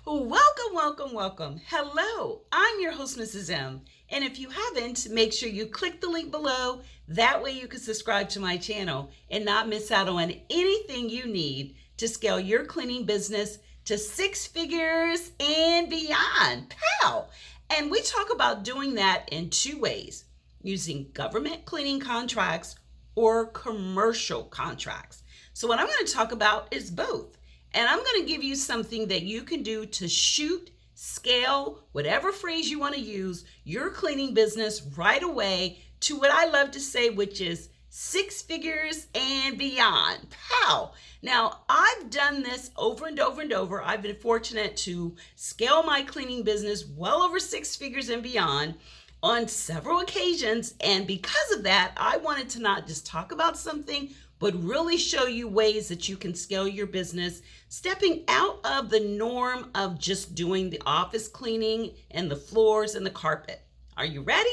Welcome, welcome, welcome. Hello, I'm your host, Mrs. M. And if you haven't, make sure you click the link below. That way you can subscribe to my channel and not miss out on anything you need to scale your cleaning business to six figures and beyond. Pow! And we talk about doing that in two ways, using government cleaning contracts or commercial contracts. So what I'm going to talk about is both. And I'm going to give you something that you can do to shoot, scale, whatever phrase you want to use, your cleaning business right away to what I love to say, which is six figures and beyond. Pow! Now, I've done this over and over and over. I've been fortunate to scale my cleaning business well over six figures and beyond on several occasions. And because of that, I wanted to not just talk about something, but really show you ways that you can scale your business, stepping out of the norm of just doing the office cleaning and the floors and the carpet. Are you ready?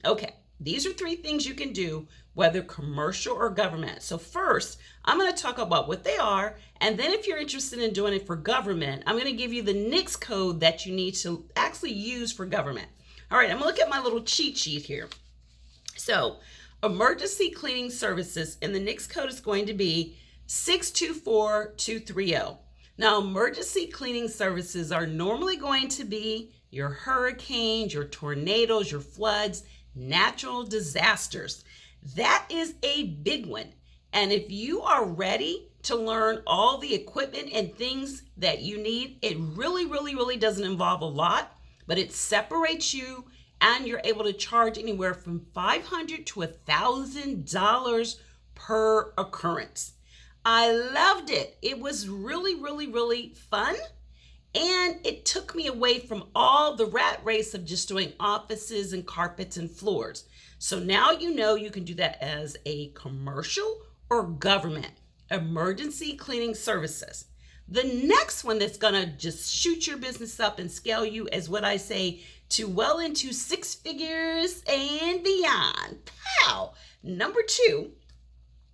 Okay, these are three things you can do, whether commercial or government. So first, I'm going to talk about what they are, and then if you're interested in doing it for government, I'm going to give you the NAICS code that you need to actually use for government. All right, I'm going to look at my little cheat sheet here. So, emergency cleaning services, and the NAICS code is going to be 624230. Now, emergency cleaning services are normally going to be your hurricanes, your tornadoes, your floods, natural disasters. That is a big one. And if you are ready to learn all the equipment and things that you need, it really doesn't involve a lot, but it separates you, and you're able to charge anywhere from $500 to $1,000 per occurrence. I loved it. It was really fun. And it took me away from all the rat race of just doing offices and carpets and floors. So now you know you can do that as a commercial or government emergency cleaning services. The next one that's going to just shoot your business up and scale you is what I say to well into six figures and beyond. Pow! Number two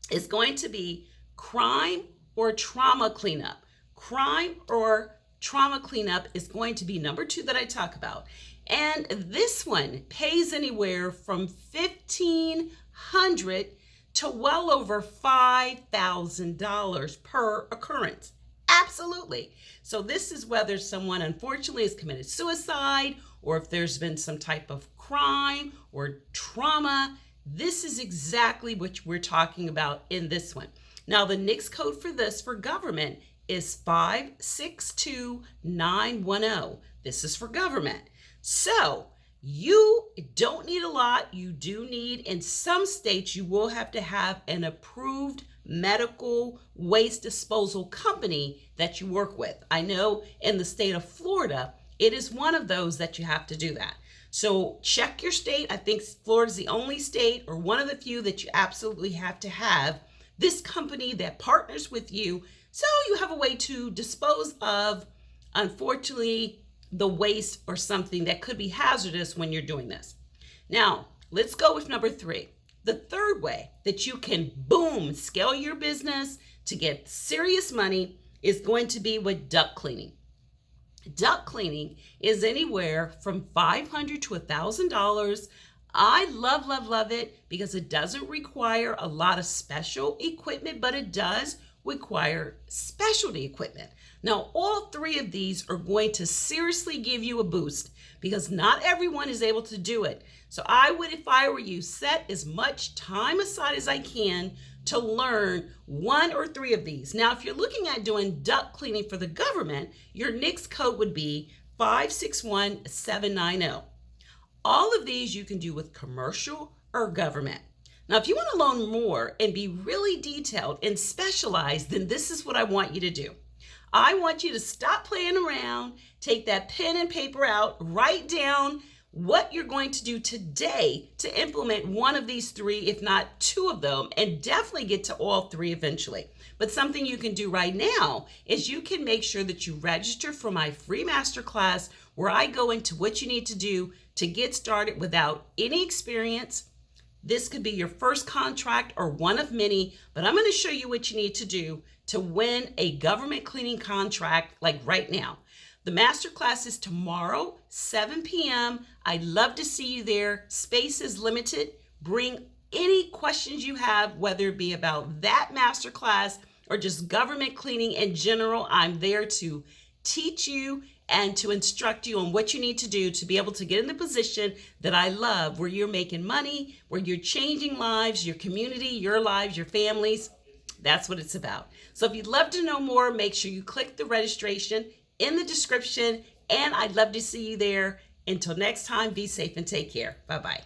is going to be crime or trauma cleanup. Crime or trauma cleanup is going to be number two that I talk about. And this one pays anywhere from $1,500 to well over $5,000 per occurrence. Absolutely. So this is whether someone unfortunately has committed suicide or if there's been some type of crime or trauma. This is exactly what we're talking about in this one. Now, the NAICS code for this for government is 562910. This is for government. So you don't need a lot. You do need, in some states, you will have to have an approved medical waste disposal company that you work with. I know in the state of Florida, it is one of those that you have to do that. So check your state. I think Florida is the only state or one of the few that you absolutely have to have this company that partners with you, so you have a way to dispose of, unfortunately, the waste or something that could be hazardous when you're doing this. Now, let's go with number three. The third way that you can, boom, scale your business to get serious money is going to be with duct cleaning. Duct cleaning is anywhere from $500 to $1,000. I love it because it doesn't require a lot of special equipment, but it does require specialty equipment. Now, all three of these are going to seriously give you a boost because not everyone is able to do it. So I would, if I were you, set as much time aside as I can to learn one or three of these. Now, if you're looking at doing duct cleaning for the government, your NAICS code would be 561790. All of these you can do with commercial or government. Now, if you want to learn more and be really detailed and specialized, then this is what I want you to do. I want you to stop playing around, take that pen and paper out, write down what you're going to do today to implement one of these three, if not two of them, and definitely get to all three eventually. But something you can do right now is you can make sure that you register for my free masterclass where I go into what you need to do to get started without any experience. This could be your first contract or one of many, but I'm going to show you what you need to do to win a government cleaning contract like right now. The masterclass is tomorrow, 7 p.m. I'd love to see you there. Space is limited. Bring any questions you have, whether it be about that masterclass or just government cleaning in general. I'm there to teach you and to instruct you on what you need to do to be able to get in the position that I love, where you're making money, where you're changing lives, your community, your lives, your families. That's what it's about. So if you'd love to know more, make sure you click the registration in the description, and I'd love to see you there. Until next time, be safe and take care. Bye-bye.